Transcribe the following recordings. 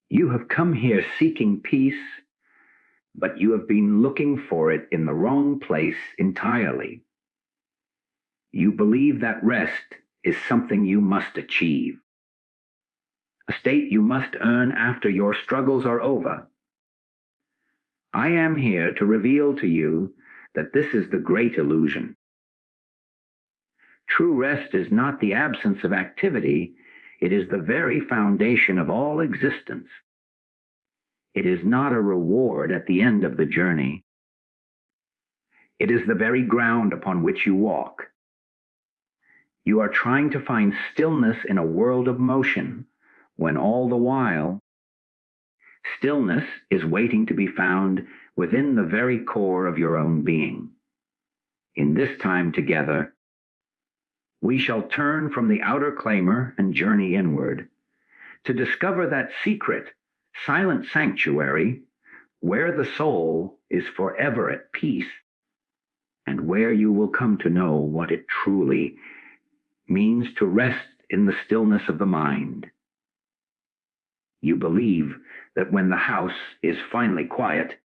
You have come here seeking peace, but you have been looking for it in the wrong place entirely. You believe that rest is something you must achieve, a state you must earn after your struggles are over. I am here to reveal to you that this is the great illusion. True rest is not the absence of activity, it is the very foundation of all existence. It is not a reward at the end of the journey. It is the very ground upon which you walk. You are trying to find stillness in a world of motion, when all the while, stillness is waiting to be found within the very core of your own being. In this time together, we shall turn from the outer clamor and journey inward to discover that secret, silent sanctuary where the soul is forever at peace and where you will come to know what it truly means to rest in the stillness of the mind. You believe that when the house is finally quiet,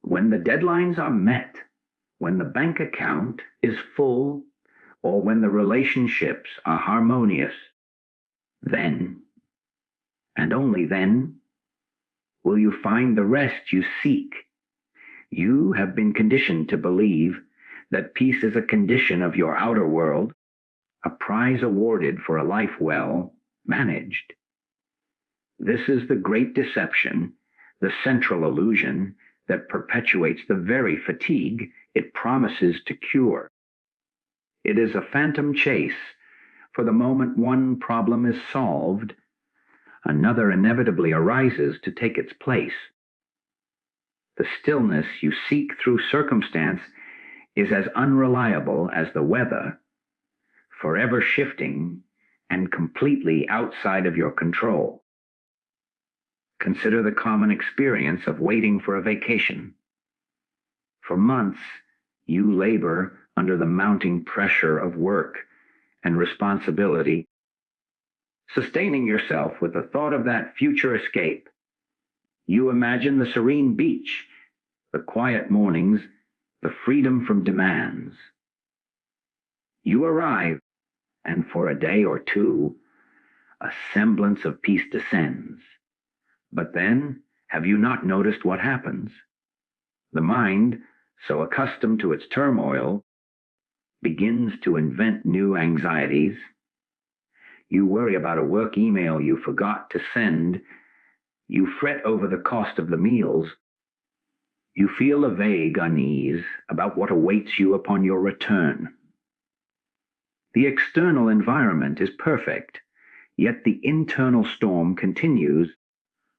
when the deadlines are met, when the bank account is full, or when the relationships are harmonious, then, and only then, will you find the rest you seek. You have been conditioned to believe that peace is a condition of your outer world, a prize awarded for a life well managed. This is the great deception, the central illusion that perpetuates the very fatigue it promises to cure. It is a phantom chase, for the moment one problem is solved, another inevitably arises to take its place. The stillness you seek through circumstance is as unreliable as the weather, forever shifting and completely outside of your control. Consider the common experience of waiting for a vacation. For months, you labor under the mounting pressure of work and responsibility, sustaining yourself with the thought of that future escape. You imagine the serene beach, the quiet mornings, the freedom from demands. You arrive, and for a day or two, a semblance of peace descends. But then, have you not noticed what happens? The mind, so accustomed to its turmoil, begins to invent new anxieties. You worry about a work email you forgot to send. You fret over the cost of the meals. You feel a vague unease about what awaits you upon your return. The external environment is perfect, yet the internal storm continues,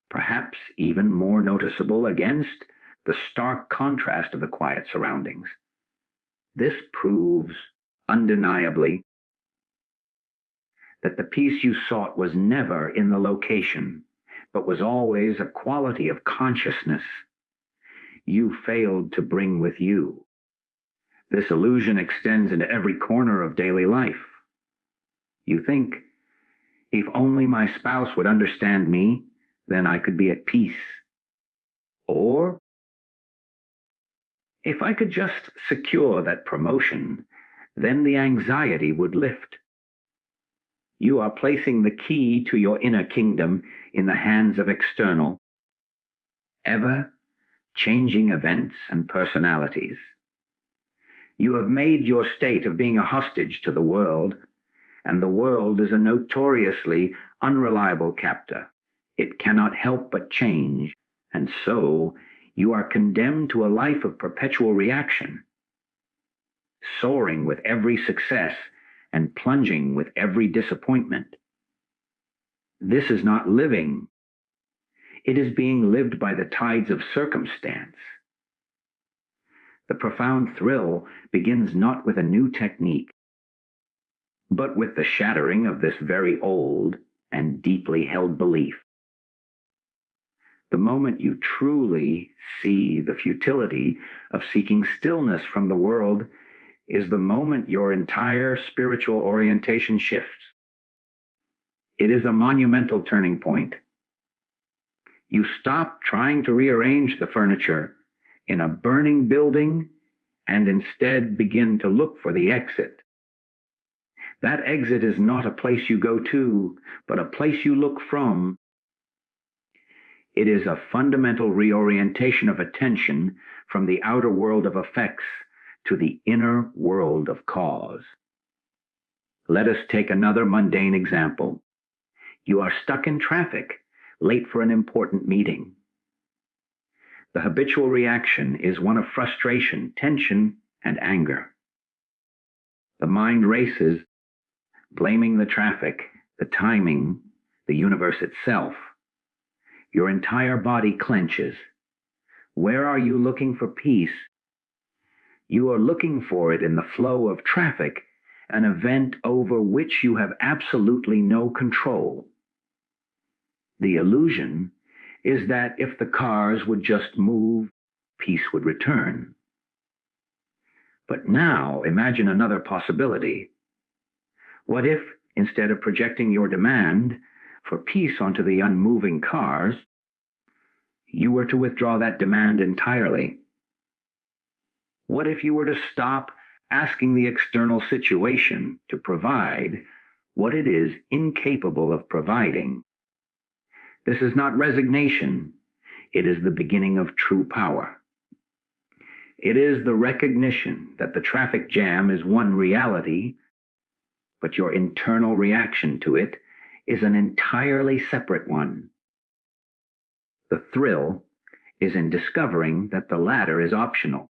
perhaps even more noticeable against the stark contrast of the quiet surroundings. This proves, undeniably, that the peace you sought was never in the location, but was always a quality of consciousness you failed to bring with you. This illusion extends into every corner of daily life. You think, if only my spouse would understand me, then I could be at peace. Or, if I could just secure that promotion, then the anxiety would lift. You are placing the key to your inner kingdom in the hands of external, ever-changing events and personalities. You have made your state of being a hostage to the world, and the world is a notoriously unreliable captor. It cannot help but change, and so you are condemned to a life of perpetual reaction, soaring with every success and plunging with every disappointment. This is not living. It is being lived by the tides of circumstance. The profound thrill begins not with a new technique, but with the shattering of this very old and deeply held belief. The moment you truly see the futility of seeking stillness from the world is the moment your entire spiritual orientation shifts. It is a monumental turning point. You stop trying to rearrange the furniture in a burning building and instead begin to look for the exit. That exit is not a place you go to, but a place you look from. It is a fundamental reorientation of attention from the outer world of effects to the inner world of cause. Let us take another mundane example. You are stuck in traffic, late for an important meeting. The habitual reaction is one of frustration, tension, and anger. The mind races, blaming the traffic, the timing, the universe itself. Your entire body clenches. Where are you looking for peace? You are looking for it in the flow of traffic, an event over which you have absolutely no control. The illusion is that if the cars would just move, peace would return. But now imagine another possibility. What if, instead of projecting your demand for peace onto the unmoving cars, you were to withdraw that demand entirely? What if you were to stop asking the external situation to provide what it is incapable of providing? This is not resignation. It is the beginning of true power. It is the recognition that the traffic jam is one reality, but your internal reaction to it is an entirely separate one. The thrill is in discovering that the latter is optional.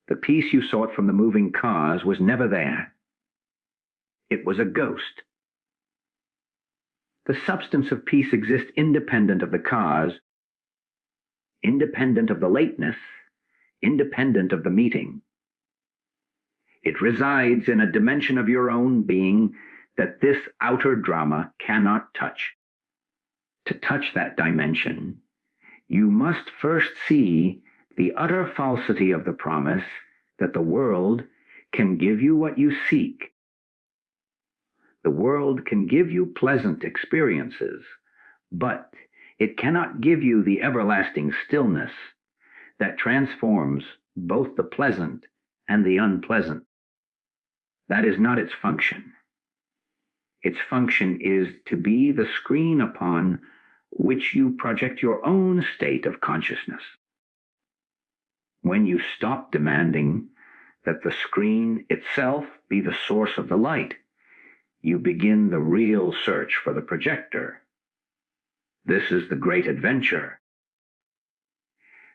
The peace you sought from the moving cars was never there. It was a ghost. The substance of peace exists independent of the cars, independent of the lateness, independent of the meeting. It resides in a dimension of your own being that this outer drama cannot touch. To touch that dimension, you must first see the utter falsity of the promise that the world can give you what you seek. The world can give you pleasant experiences, but it cannot give you the everlasting stillness that transforms both the pleasant and the unpleasant. That is not its function. Its function is to be the screen upon which you project your own state of consciousness. When you stop demanding that the screen itself be the source of the light, you begin the real search for the projector. This is the great adventure.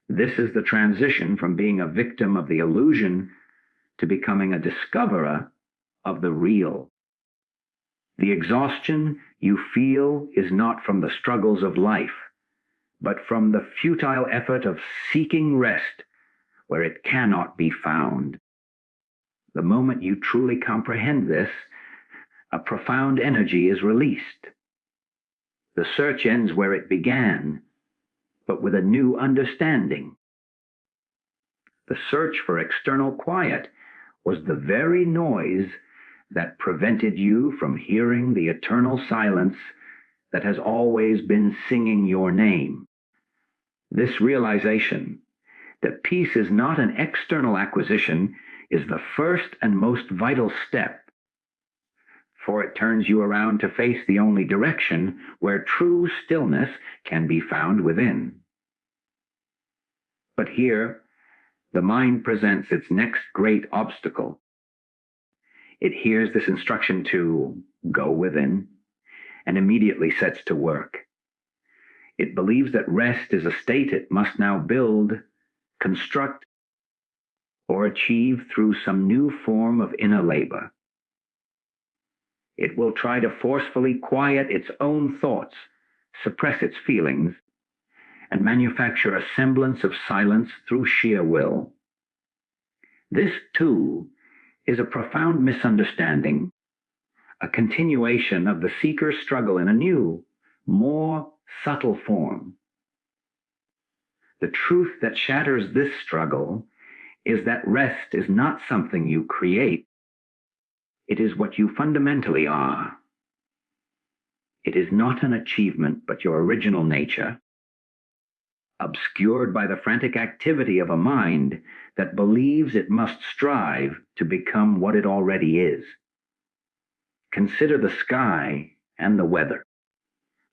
This is the transition from being a victim of the illusion to becoming a discoverer of the real. The exhaustion you feel is not from the struggles of life, but from the futile effort of seeking rest where it cannot be found. The moment you truly comprehend this, a profound energy is released. The search ends where it began, but with a new understanding. The search for external quiet was the very noise that prevented you from hearing the eternal silence that has always been singing your name. This realization that peace is not an external acquisition is the first and most vital step, for it turns you around to face the only direction where true stillness can be found within. But here, the mind presents its next great obstacle. It hears this instruction to go within and immediately sets to work. It believes that rest is a state it must now build, construct, or achieve through some new form of inner labor. It will try to forcefully quiet its own thoughts, suppress its feelings, and manufacture a semblance of silence through sheer will. This, too, is a profound misunderstanding, a continuation of the seeker's struggle in a new, more subtle form. The truth that shatters this struggle is that rest is not something you create. It is what you fundamentally are. It is not an achievement, but your original nature, obscured by the frantic activity of a mind that believes it must strive to become what it already is. Consider the sky and the weather.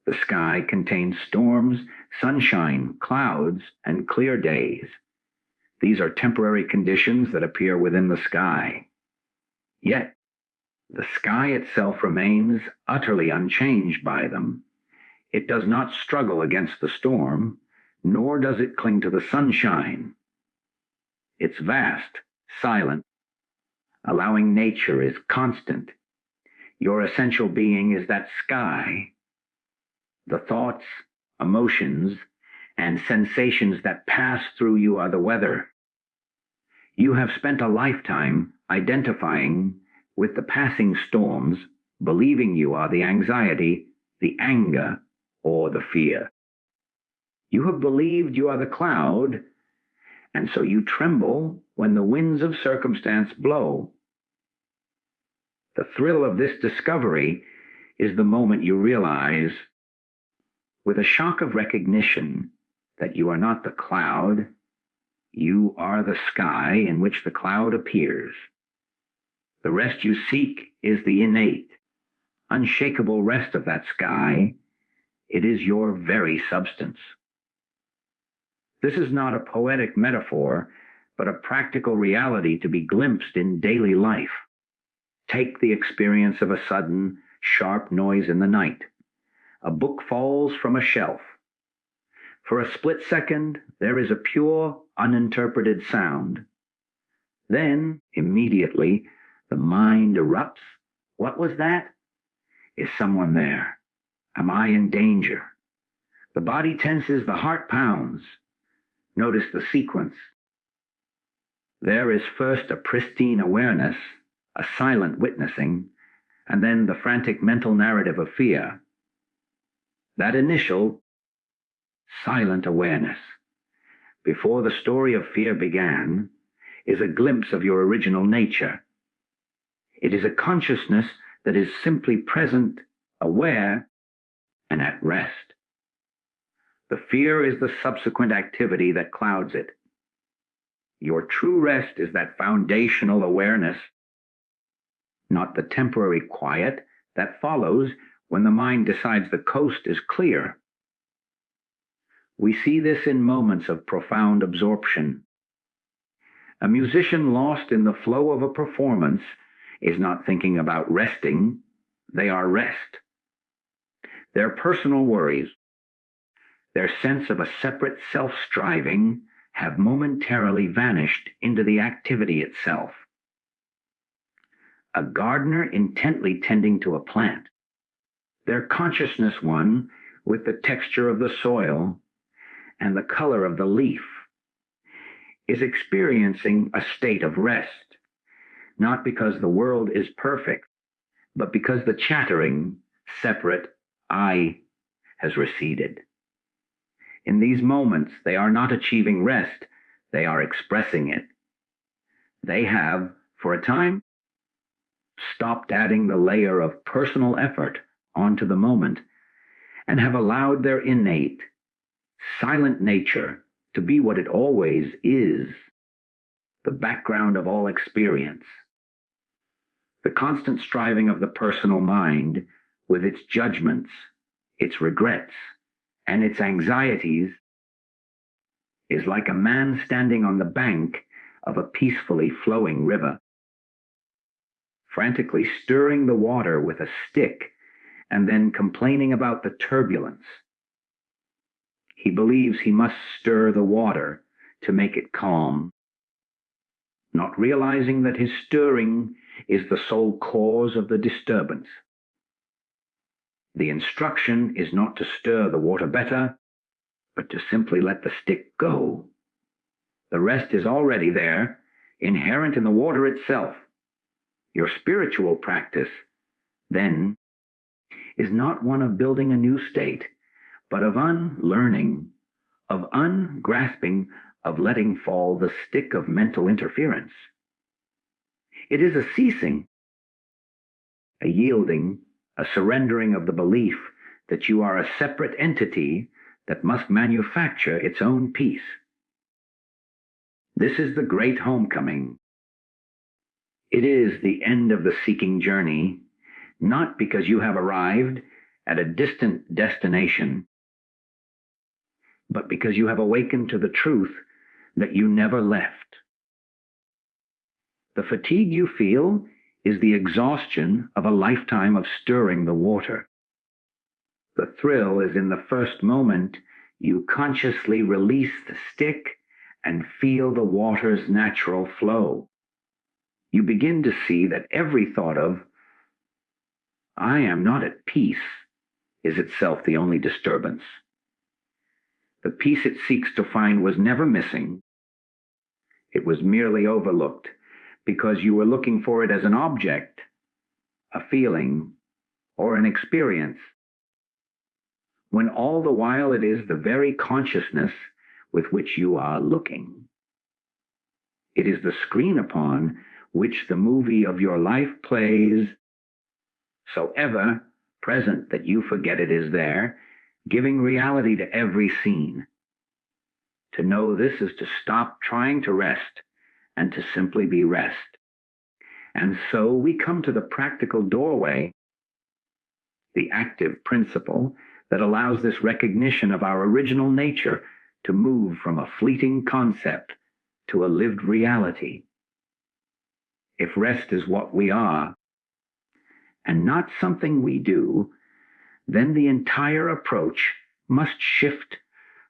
The sky contains storms, sunshine, clouds, and clear days. These are temporary conditions that appear within the sky. Yet, the sky itself remains utterly unchanged by them. It does not struggle against the storm, nor does it cling to the sunshine. It's vast, silent. Allowing nature is constant. Your essential being is that sky. The thoughts, emotions, and sensations that pass through you are the weather. You have spent a lifetime identifying with the passing storms, believing you are the anxiety, the anger, or the fear. You have believed you are the cloud, and so you tremble when the winds of circumstance blow. The thrill of this discovery is the moment you realize, with a shock of recognition, that you are not the cloud, you are the sky in which the cloud appears. The rest you seek is the innate, unshakable rest of that sky. It is your very substance. This is not a poetic metaphor, but a practical reality to be glimpsed in daily life. Take the experience of a sudden, sharp noise in the night. A book falls from a shelf. For a split second, there is a pure, uninterpreted sound. Then, immediately, the mind erupts. What was that? Is someone there? Am I in danger? The body tenses, the heart pounds. Notice the sequence. There is first a pristine awareness, a silent witnessing, and then the frantic mental narrative of fear. That initial, silent awareness, before the story of fear began, is a glimpse of your original nature. It is a consciousness that is simply present, aware, and at rest. The fear is the subsequent activity that clouds it. Your true rest is that foundational awareness, not the temporary quiet that follows when the mind decides the coast is clear. We see this in moments of profound absorption. A musician lost in the flow of a performance is not thinking about resting. They are rest. Their personal worries, their sense of a separate self-striving, have momentarily vanished into the activity itself. A gardener intently tending to a plant, their consciousness one with the texture of the soil and the color of the leaf, is experiencing a state of rest, not because the world is perfect, but because the chattering, separate I has receded. In these moments, they are not achieving rest, they are expressing it. They have, for a time, stopped adding the layer of personal effort onto the moment and have allowed their innate, silent nature to be what it always is, the background of all experience. The constant striving of the personal mind with its judgments, its regrets, and its anxieties is like a man standing on the bank of a peacefully flowing river, frantically stirring the water with a stick and then complaining about the turbulence. He believes he must stir the water to make it calm, not realizing that his stirring is the sole cause of the disturbance. The instruction is not to stir the water better, but to simply let the stick go. The rest is already there, inherent in the water itself. Your spiritual practice, then, is not one of building a new state, but of unlearning, of ungrasping, of letting fall the stick of mental interference. It is a ceasing, a yielding, a surrendering of the belief that you are a separate entity that must manufacture its own peace. This is the great homecoming. It is the end of the seeking journey, not because you have arrived at a distant destination, but because you have awakened to the truth that you never left. The fatigue you feel is the exhaustion of a lifetime of stirring the water. The thrill is in the first moment you consciously release the stick and feel the water's natural flow. You begin to see that every thought of, "I am not at peace," is itself the only disturbance. The peace it seeks to find was never missing. It was merely overlooked because you were looking for it as an object, a feeling, or an experience, when all the while it is the very consciousness with which you are looking. It is the screen upon which the movie of your life plays, so ever present that you forget it is there, giving reality to every scene. To know this is to stop trying to rest and to simply be rest. And so we come to the practical doorway, the active principle that allows this recognition of our original nature to move from a fleeting concept to a lived reality. If rest is what we are, and not something we do, then the entire approach must shift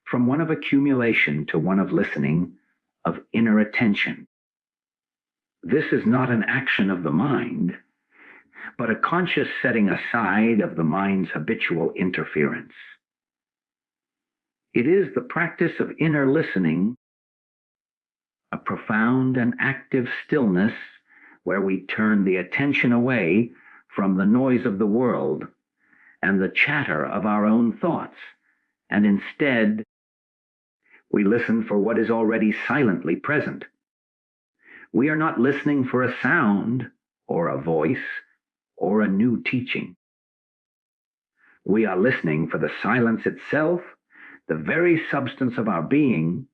from one of accumulation to one of listening, of inner attention. This is not an action of the mind, but a conscious setting aside of the mind's habitual interference. It is the practice of inner listening, a profound and active stillness where we turn the attention away from the noise of the world and the chatter of our own thoughts, and instead we listen for what is already silently present. We are not listening for a sound or a voice or a new teaching. We are listening for the silence itself, the very substance of our being,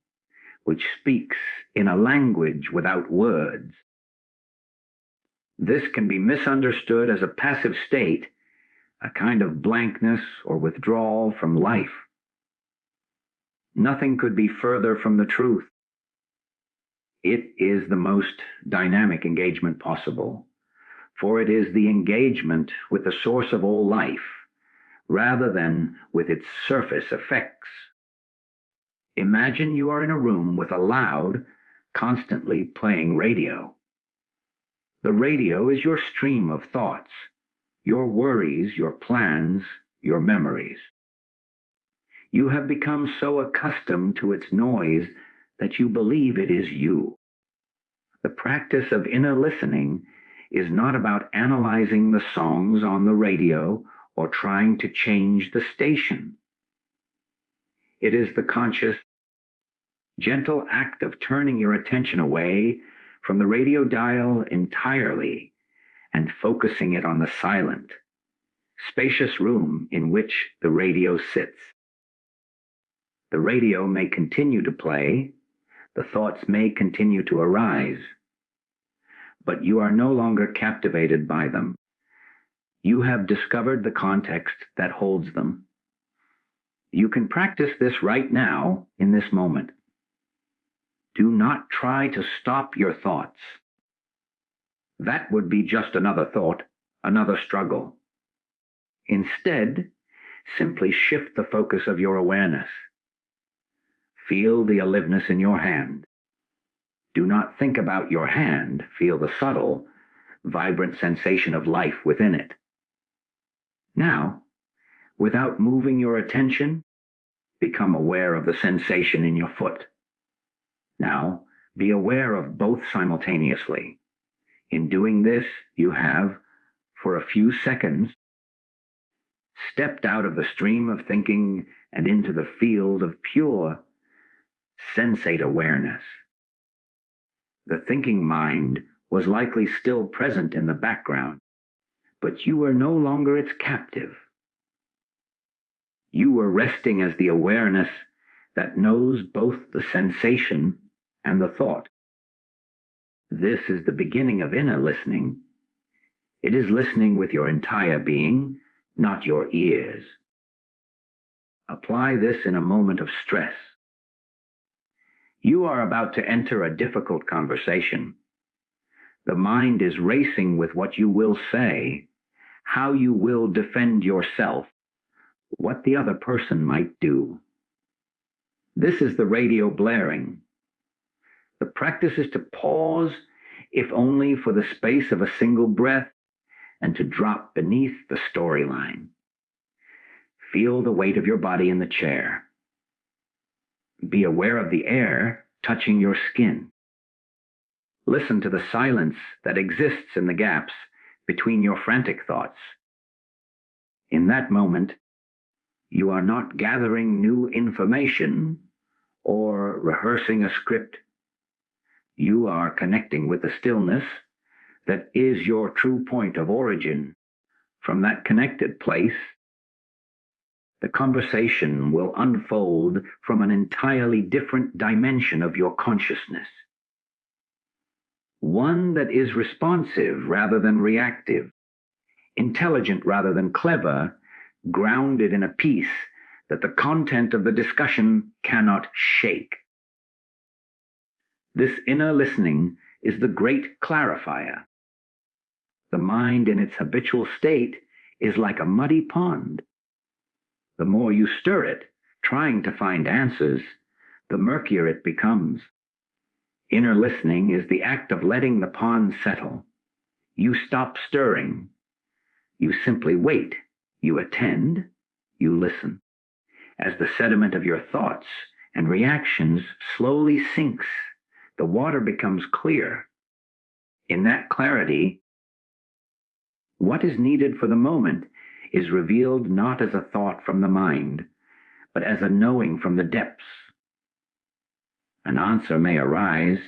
which speaks in a language without words. This can be misunderstood as a passive state, a kind of blankness or withdrawal from life. Nothing could be further from the truth. It is the most dynamic engagement possible, for it is the engagement with the source of all life, rather than with its surface effects. Imagine you are in a room with a loud, constantly playing radio. The radio is your stream of thoughts, your worries, your plans, your memories. You have become so accustomed to its noise that you believe it is you. The practice of inner listening is not about analyzing the songs on the radio or trying to change the station. It is the conscious, gentle act of turning your attention away from the radio dial entirely and focusing it on the silent, spacious room in which the radio sits. The radio may continue to play, the thoughts may continue to arise, but you are no longer captivated by them. You have discovered the context that holds them. You can practice this right now in this moment. Do not try to stop your thoughts. That would be just another thought, another struggle. Instead, simply shift the focus of your awareness. Feel the aliveness in your hand. Do not think about your hand. Feel the subtle, vibrant sensation of life within it. Now, without moving your attention, become aware of the sensation in your foot. Now, be aware of both simultaneously. In doing this, you have, for a few seconds, stepped out of the stream of thinking and into the field of pure, sensate awareness. The thinking mind was likely still present in the background, but you were no longer its captive. You were resting as the awareness that knows both the sensation and the thought. This is the beginning of inner listening. It is listening with your entire being, not your ears. Apply this in a moment of stress. You are about to enter a difficult conversation. The mind is racing with what you will say, how you will defend yourself, what the other person might do. This is the radio blaring. The practice is to pause, if only for the space of a single breath, and to drop beneath the storyline. Feel the weight of your body in the chair. Be aware of the air touching your skin. Listen to the silence that exists in the gaps between your frantic thoughts. In that moment, you are not gathering new information or rehearsing a script. You are connecting with the stillness that is your true point of origin. From that connected place, the conversation will unfold from an entirely different dimension of your consciousness. One that is responsive rather than reactive, intelligent rather than clever, grounded in a peace that the content of the discussion cannot shake. This inner listening is the great clarifier. The mind in its habitual state is like a muddy pond. The more you stir it, trying to find answers, the murkier it becomes. Inner listening is the act of letting the pond settle. You stop stirring. You simply wait. You attend. You listen. As the sediment of your thoughts and reactions slowly sinks, the water becomes clear. In that clarity, what is needed for the moment is revealed not as a thought from the mind, but as a knowing from the depths. An answer may arise,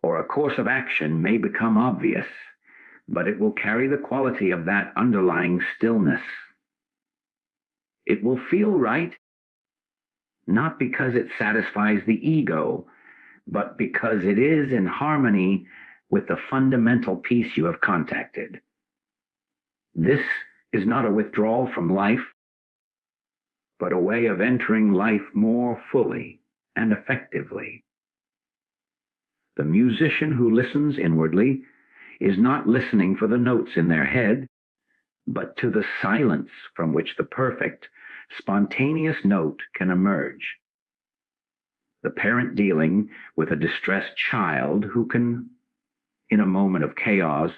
or a course of action may become obvious, but it will carry the quality of that underlying stillness. It will feel right, not because it satisfies the ego, but because it is in harmony with the fundamental peace you have contacted. This is not a withdrawal from life, but a way of entering life more fully and effectively. The musician who listens inwardly is not listening for the notes in their head, but to the silence from which the perfect, spontaneous note can emerge. The parent dealing with a distressed child who can, in a moment of chaos,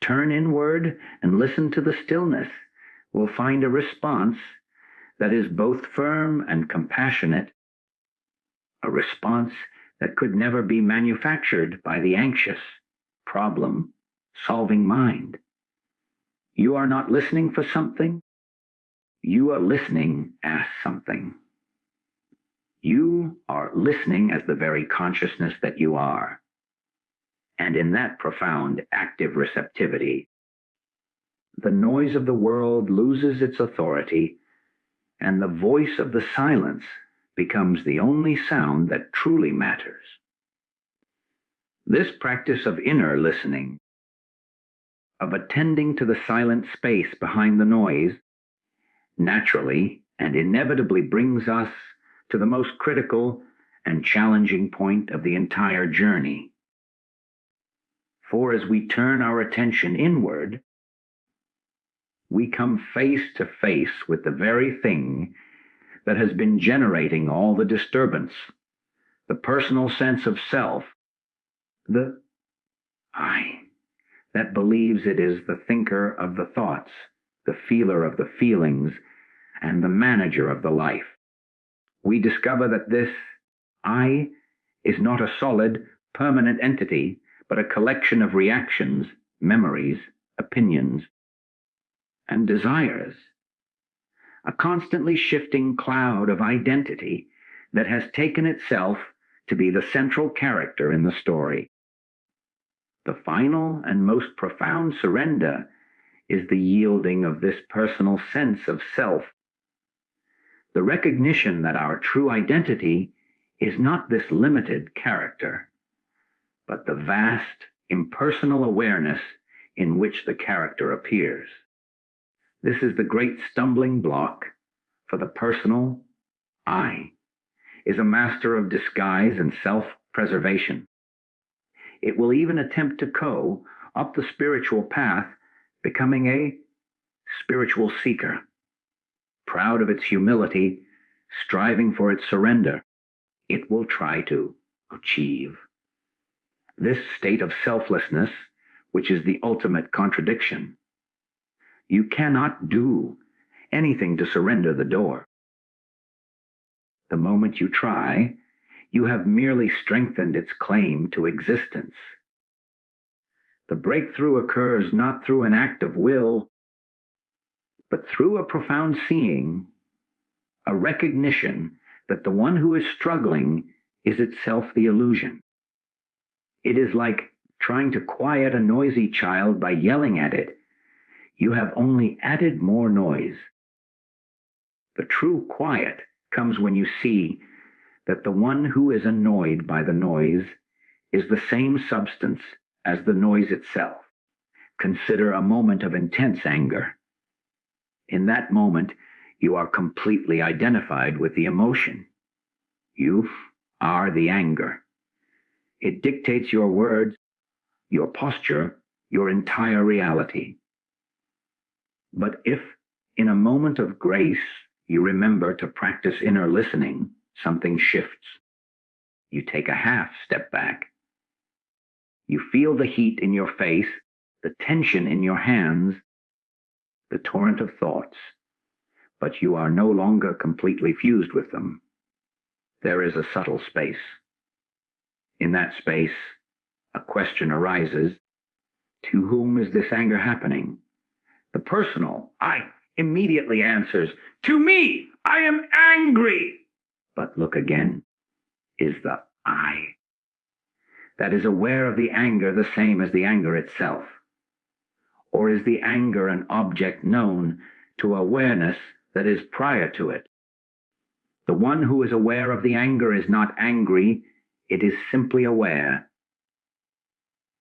turn inward and listen to the stillness will find a response that is both firm and compassionate, a response that could never be manufactured by the anxious, problem-solving mind. You are not listening for something. You are listening as something. You are listening as the very consciousness that you are. And in that profound, active receptivity, the noise of the world loses its authority, and the voice of the silence becomes the only sound that truly matters. This practice of inner listening, of attending to the silent space behind the noise, naturally and inevitably brings us to the most critical and challenging point of the entire journey. For as we turn our attention inward, we come face to face with the very thing that has been generating all the disturbance, the personal sense of self, the I, that believes it is the thinker of the thoughts, the feeler of the feelings, and the manager of the life. We discover that this I is not a solid, permanent entity, but a collection of reactions, memories, opinions, and desires. A constantly shifting cloud of identity that has taken itself to be the central character in the story. The final and most profound surrender is the yielding of this personal sense of self, the recognition that our true identity is not this limited character, but the vast, impersonal awareness in which the character appears. This is the great stumbling block, for the personal I is a master of disguise and self-preservation. It will even attempt to go up the spiritual path, becoming a spiritual seeker, proud of its humility, striving for its surrender. It will try to achieve. This state of selflessness, which is the ultimate contradiction. You cannot do anything to surrender the door. The moment you try, you have merely strengthened its claim to existence. The breakthrough occurs not through an act of will, but through a profound seeing, a recognition that the one who is struggling is itself the illusion. It is like trying to quiet a noisy child by yelling at it. You have only added more noise. The true quiet comes when you see that the one who is annoyed by the noise is the same substance as the noise itself. Consider a moment of intense anger. In that moment, you are completely identified with the emotion. You are the anger. It dictates your words, your posture, your entire reality. But if, in a moment of grace, you remember to practice inner listening, something shifts. You take a half step back. You feel the heat in your face, the tension in your hands, the torrent of thoughts, but you are no longer completely fused with them. There is a subtle space. In that space, a question arises. To whom is this anger happening? The personal I immediately answers, to me, I am angry. But look again, is the I that is aware of the anger the same as the anger itself? Or is the anger an object known to awareness that is prior to it? The one who is aware of the anger is not angry, it is simply aware.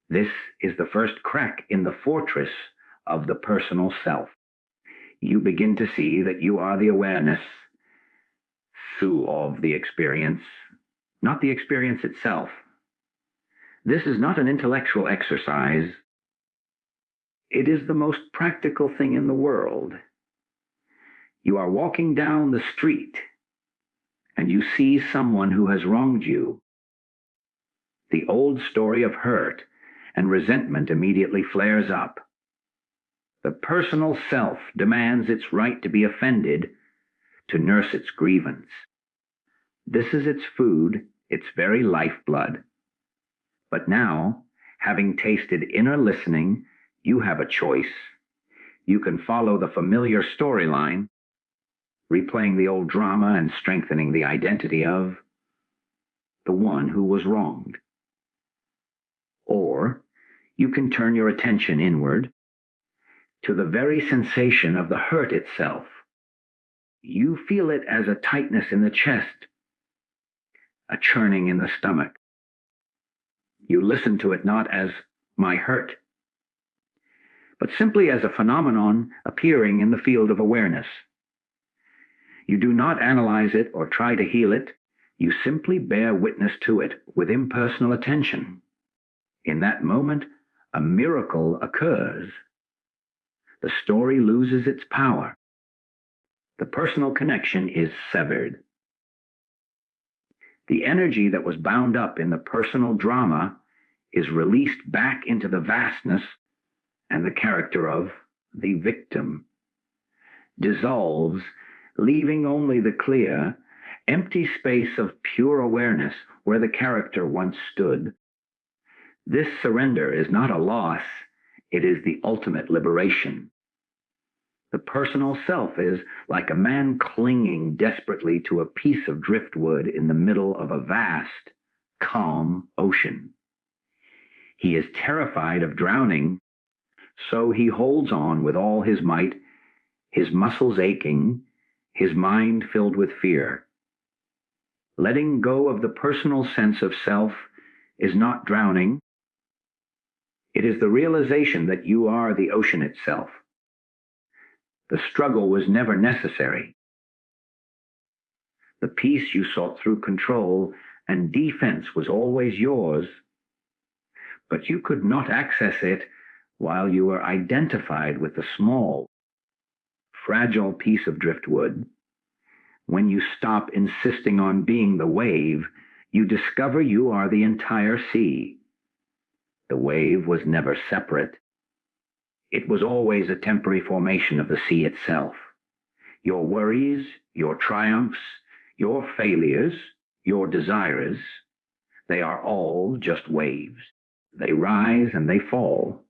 This is the first crack in the fortress of the personal self. You begin to see that you are the awareness of the experience, not the experience itself. This is not an intellectual exercise. It is the most practical thing in the world. You are walking down the street and you see someone who has wronged you. The old story of hurt and resentment immediately flares up. The personal self demands its right to be offended, to nurse its grievance. This is its food, its very lifeblood. But now, having tasted inner listening, you have a choice. You can follow the familiar storyline, replaying the old drama and strengthening the identity of the one who was wronged. Or you can turn your attention inward to the very sensation of the hurt itself. You feel it as a tightness in the chest, a churning in the stomach. You listen to it not as my hurt, but simply as a phenomenon appearing in the field of awareness. You do not analyze it or try to heal it. You simply bear witness to it with impersonal attention. In that moment, a miracle occurs. The story loses its power. The personal connection is severed. The energy that was bound up in the personal drama is released back into the vastness and the character of the victim, dissolves, leaving only the clear, empty space of pure awareness where the character once stood. This surrender is not a loss, it is the ultimate liberation. The personal self is like a man clinging desperately to a piece of driftwood in the middle of a vast, calm ocean. He is terrified of drowning, So he holds on with all his might, his muscles aching, his mind filled with fear. Letting go of the personal sense of self is not drowning. It is the realization that you are the ocean itself. The struggle was never necessary. The peace you sought through control and defense was always yours, but you could not access it while you were identified with the small, fragile piece of driftwood. When you stop insisting on being the wave, you discover you are the entire sea. The wave was never separate. It was always a temporary formation of the sea itself. Your worries, your triumphs, your failures, your desires, they are all just waves. They rise and they fall.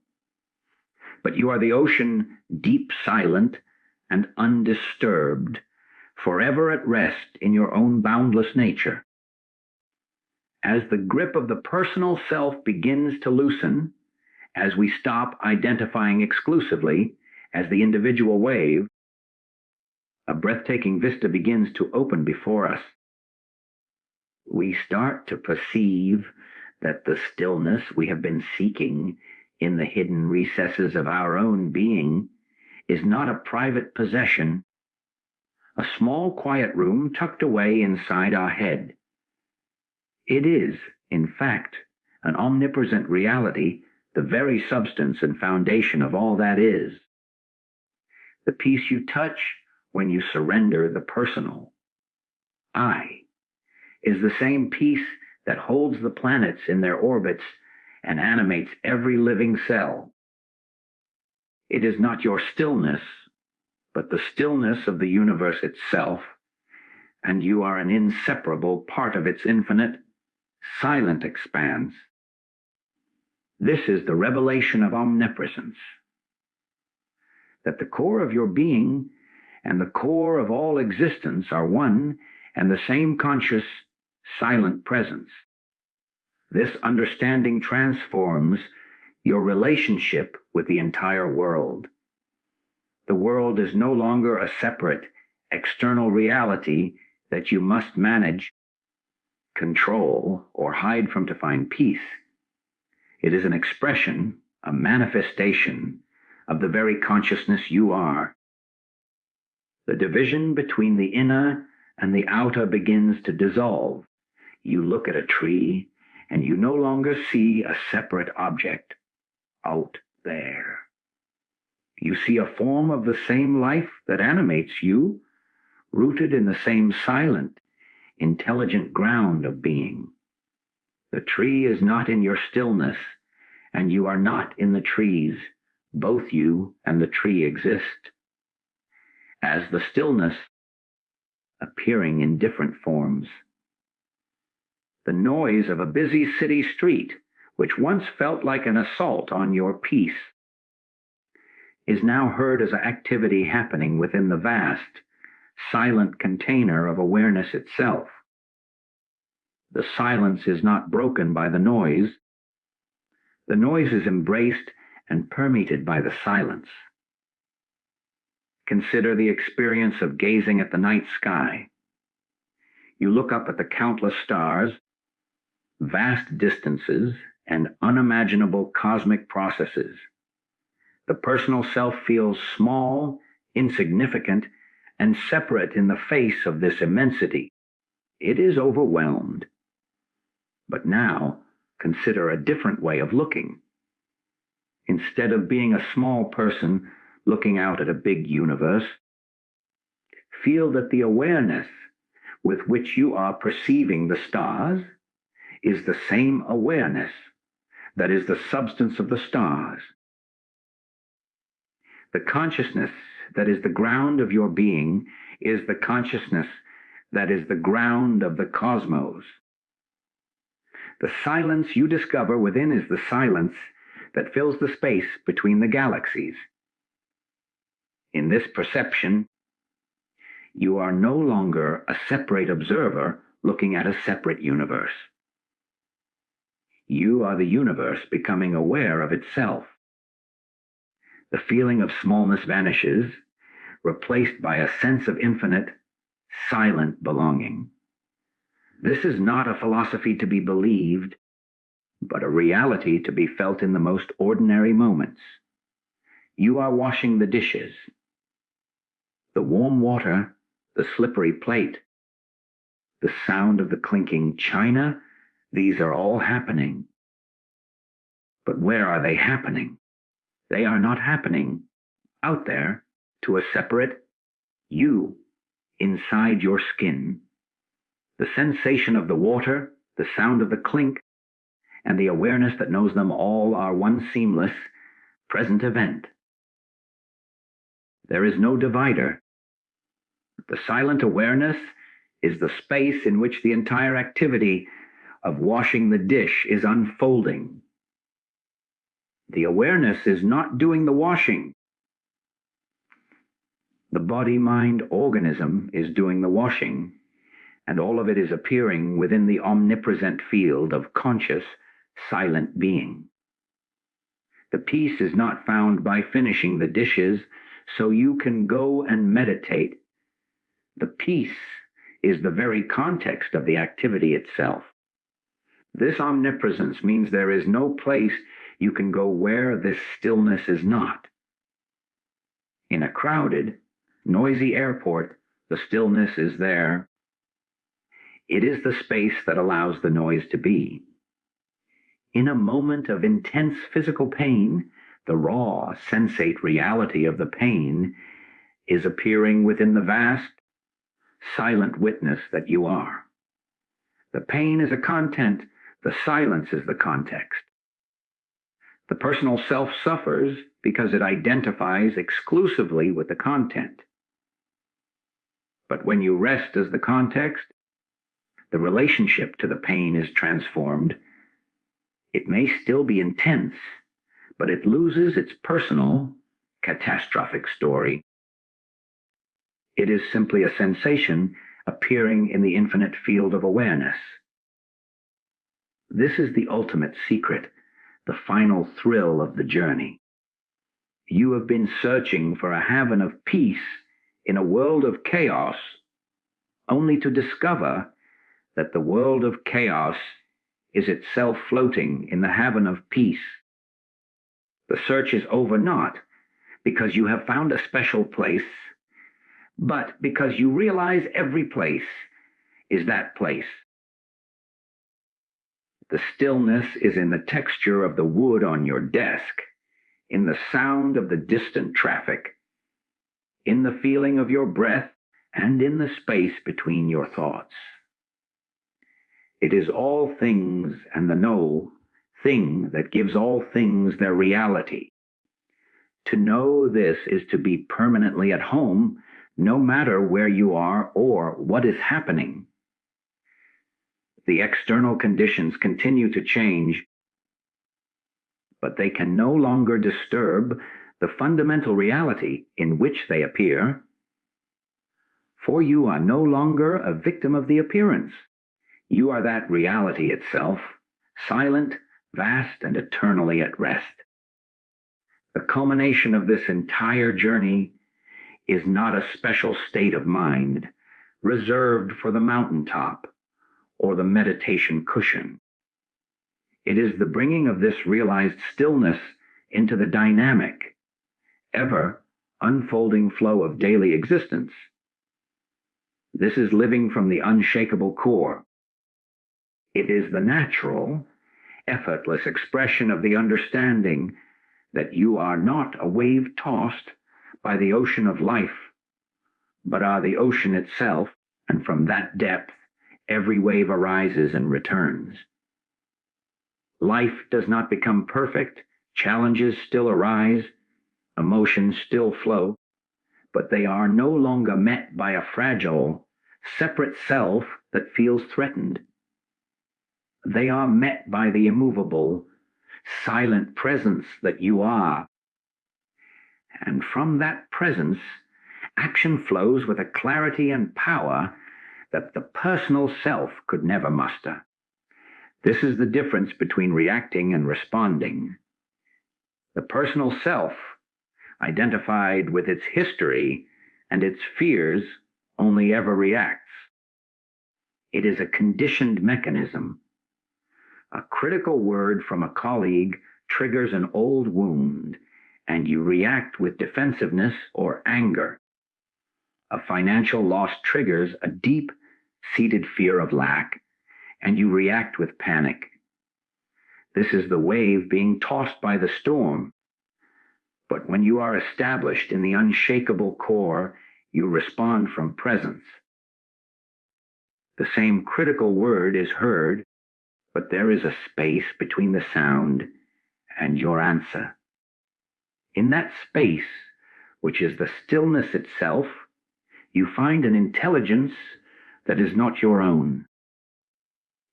But you are the ocean, deep silent and undisturbed, forever at rest in your own boundless nature. As the grip of the personal self begins to loosen, as we stop identifying exclusively as the individual wave, a breathtaking vista begins to open before us. We start to perceive that the stillness we have been seeking in the hidden recesses of our own being is not a private possession, a small quiet room tucked away inside our head. It is, in fact, an omnipresent reality, the very substance and foundation of all that is. The peace you touch when you surrender the personal, I, is the same peace that holds the planets in their orbits and animates every living cell. It is not your stillness, but the stillness of the universe itself, and you are an inseparable part of its infinite, silent expanse. This is the revelation of omnipresence, that the core of your being and the core of all existence are one and the same conscious, silent presence. This understanding transforms your relationship with the entire world. The world is no longer a separate, external reality that you must manage, control, or hide from to find peace. It is an expression, a manifestation of the very consciousness you are. The division between the inner and the outer begins to dissolve. You look at a tree, and you no longer see a separate object out there. You see a form of the same life that animates you, rooted in the same silent, intelligent ground of being. The tree is not in your stillness, and you are not in the trees. Both you and the tree exist. As the stillness, appearing in different forms. The noise of a busy city street, which once felt like an assault on your peace, is now heard as an activity happening within the vast, silent container of awareness itself. The silence is not broken by the noise. The noise is embraced and permeated by the silence. Consider the experience of gazing at the night sky. You look up at the countless stars, vast distances, and unimaginable cosmic processes. The personal self feels small, insignificant, and separate in the face of this immensity. It is overwhelmed. But now, consider a different way of looking. Instead of being a small person looking out at a big universe, feel that the awareness with which you are perceiving the stars is the same awareness that is the substance of the stars. The consciousness that is the ground of your being is the consciousness that is the ground of the cosmos. The silence you discover within is the silence that fills the space between the galaxies. In this perception, you are no longer a separate observer looking at a separate universe. You are the universe becoming aware of itself. The feeling of smallness vanishes, replaced by a sense of infinite, silent belonging. This is not a philosophy to be believed, but a reality to be felt in the most ordinary moments. You are washing the dishes. The warm water, the slippery plate, the sound of the clinking china, these are all happening. But where are they happening? They are not happening out there to a separate you inside your skin. The sensation of the water, the sound of the clink, and the awareness that knows them all are one seamless, present event. There is no divider. The silent awareness is the space in which the entire activity of washing the dish is unfolding. The awareness is not doing the washing. The body-mind organism is doing the washing, and all of it is appearing within the omnipresent field of conscious, silent being. The peace is not found by finishing the dishes so you can go and meditate. The peace is the very context of the activity itself. This omnipresence means there is no place you can go where this stillness is not. In a crowded, noisy airport, the stillness is there. It is the space that allows the noise to be. In a moment of intense physical pain, the raw, sensate reality of the pain is appearing within the vast, silent witness that you are. The pain is a content, the silence is the context. The personal self suffers because it identifies exclusively with the content. But when you rest as the context, the relationship to the pain is transformed. It may still be intense, but it loses its personal, catastrophic story. It is simply a sensation appearing in the infinite field of awareness. This is the ultimate secret, the final thrill of the journey. You have been searching for a haven of peace in a world of chaos, only to discover that the world of chaos is itself floating in the haven of peace. The search is over not because you have found a special place, but because you realize every place is that place. The stillness is in the texture of the wood on your desk, in the sound of the distant traffic, in the feeling of your breath, and in the space between your thoughts. It is all things and the no thing that gives all things their reality. To know this is to be permanently at home, no matter where you are or what is happening. The external conditions continue to change, but they can no longer disturb the fundamental reality in which they appear, for you are no longer a victim of the appearance. You are that reality itself, silent, vast, and eternally at rest. The culmination of this entire journey is not a special state of mind reserved for the mountaintop or the meditation cushion. It is the bringing of this realized stillness into the dynamic, ever unfolding flow of daily existence. This is living from the unshakable core. It is the natural, effortless expression of the understanding that you are not a wave tossed by the ocean of life, but are the ocean itself, and from that depth, every wave arises and returns. Life does not become perfect, challenges still arise, emotions still flow, but they are no longer met by a fragile, separate self that feels threatened. They are met by the immovable, silent presence that you are. And from that presence, action flows with a clarity and power that the personal self could never muster. This is the difference between reacting and responding. The personal self identified with its history and its fears, only ever reacts. It is a conditioned mechanism. A critical word from a colleague triggers an old wound, and you react with defensiveness or anger. A financial loss triggers a deep-seated fear of lack, and you react with panic. This is the wave being tossed by the storm. But when you are established in the unshakable core, you respond from presence. The same critical word is heard, but there is a space between the sound and your answer. In that space, which is the stillness itself, you find an intelligence that is not your own.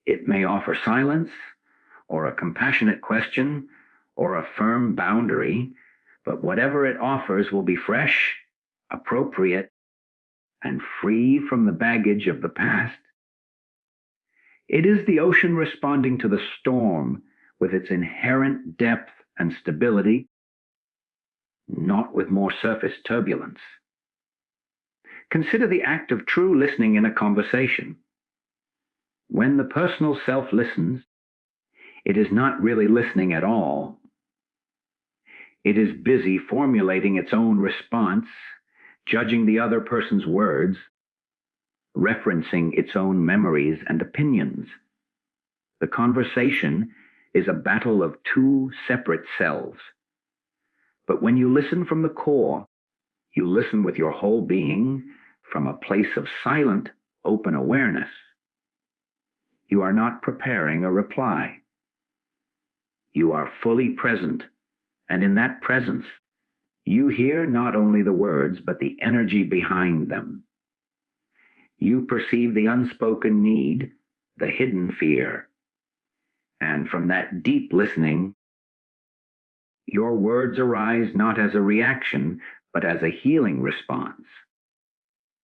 It may offer silence, or a compassionate question, or a firm boundary, but whatever it offers will be fresh, appropriate, and free from the baggage of the past. It is the ocean responding to the storm with its inherent depth and stability, not with more surface turbulence. Consider the act of true listening in a conversation. When the personal self listens, it is not really listening at all. It is busy formulating its own response, judging the other person's words, referencing its own memories and opinions. The conversation is a battle of two separate selves. But when you listen from the core, you listen with your whole being from a place of silent, open awareness. You are not preparing a reply. You are fully present, and in that presence, you hear not only the words, but the energy behind them. You perceive the unspoken need, the hidden fear. And from that deep listening, your words arise not as a reaction, but as a healing response.